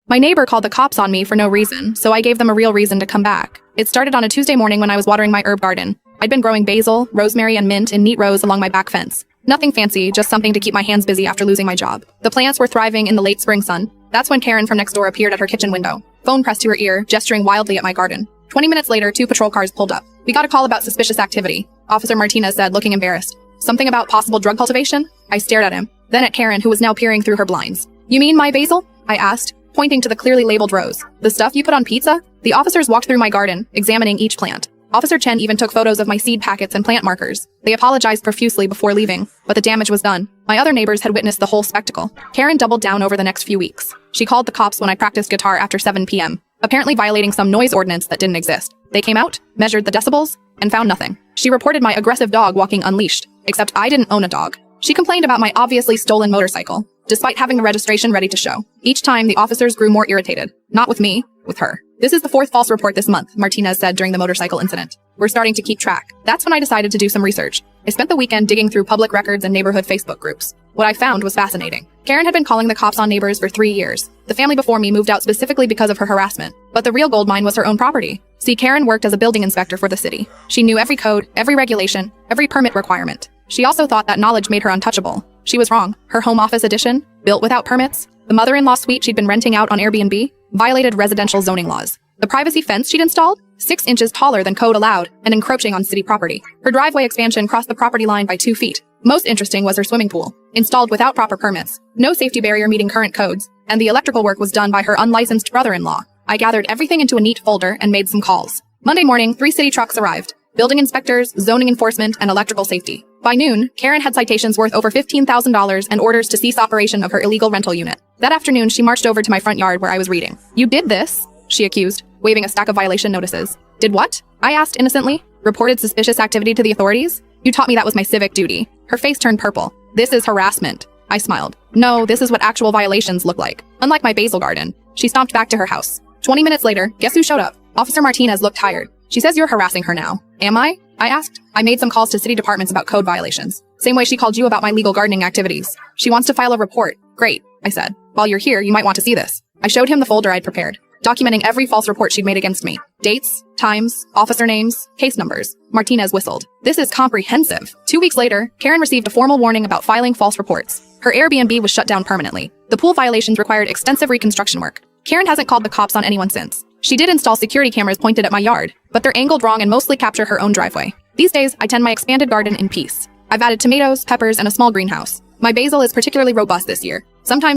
My neighbor called the cops on me for no reason, so I gave them a real reason to come back. It started on a Tuesday morning when I was watering my herb garden. I'd been growing basil, rosemary, and mint in neat rows along my back fence. Nothing fancy, just something to keep my hands busy after losing my job. The plants were thriving in the late spring sun. That's when Karen from next door appeared at her kitchen window, phone pressed to her ear, gesturing wildly at my garden. 20 minutes later, 2 patrol cars pulled up. We got a call about suspicious activity, Officer Martinez said, looking embarrassed. Something about possible drug cultivation? I stared at him, then at Karen, who was now peering through her blinds. You mean my basil? I asked, pointing to the clearly labeled rows. The stuff you put on pizza? The officers walked through my garden, examining each plant. Officer Chen even took photos of my seed packets and plant markers. They apologized profusely before leaving, but the damage was done. My other neighbors had witnessed the whole spectacle. Karen doubled down over the next few weeks. She called the cops when I practiced guitar after 7 p.m., apparently violating some noise ordinance that didn't exist. They came out, measured the decibels, and found nothing. She reported my aggressive dog walking unleashed, except I didn't own a dog. She complained about my obviously stolen motorcycle, despite having the registration ready to show. Each time, the officers grew more irritated. Not with me, with her. This is the 4th false report this month, Martinez said during the motorcycle incident. We're starting to keep track. That's when I decided to do some research. I spent the weekend digging through public records and neighborhood Facebook groups. What I found was fascinating. Karen had been calling the cops on neighbors for 3 years. The family before me moved out specifically because of her harassment. But the real gold mine was her own property. See, Karen worked as a building inspector for the city. She knew every code, every regulation, every permit requirement. She also thought that knowledge made her untouchable. She was wrong. Her home office addition, built without permits, the mother-in-law suite she'd been renting out on Airbnb, violated residential zoning laws. The privacy fence she'd installed, 6 inches taller than code allowed and encroaching on city property. Her driveway expansion crossed the property line by 2 feet. Most interesting was her swimming pool, installed without proper permits, no safety barrier meeting current codes, and the electrical work was done by her unlicensed brother-in-law. I gathered everything into a neat folder and made some calls. Monday morning, 3 city trucks arrived. Building inspectors, zoning enforcement, and electrical safety. By noon, Karen had citations worth over $15,000 and orders to cease operation of her illegal rental unit. That afternoon, she marched over to my front yard where I was reading. You did this, she accused, waving a stack of violation notices. Did what? I asked innocently. Reported suspicious activity to the authorities? You taught me that was my civic duty. Her face turned purple. This is harassment. I smiled. No, this is what actual violations look like. Unlike my basil garden. She stomped back to her house. 20 minutes later, guess who showed up? Officer Martinez looked tired. She says you're harassing her now. Am I? I asked. I made some calls to city departments about code violations. Same way she called you about my legal gardening activities. She wants to file a report. Great, I said. While you're here, you might want to see this. I showed him the folder I'd prepared, documenting every false report she'd made against me. Dates, times, officer names, case numbers. Martinez whistled. This is comprehensive. 2 weeks later, Karen received a formal warning about filing false reports. Her Airbnb was shut down permanently. The pool violations required extensive reconstruction work. Karen hasn't called the cops on anyone since. She did install security cameras pointed at my yard, but they're angled wrong and mostly capture her own driveway. These days, I tend my expanded garden in peace. I've added tomatoes, peppers, and a small greenhouse. My basil is particularly robust this year. Sometimes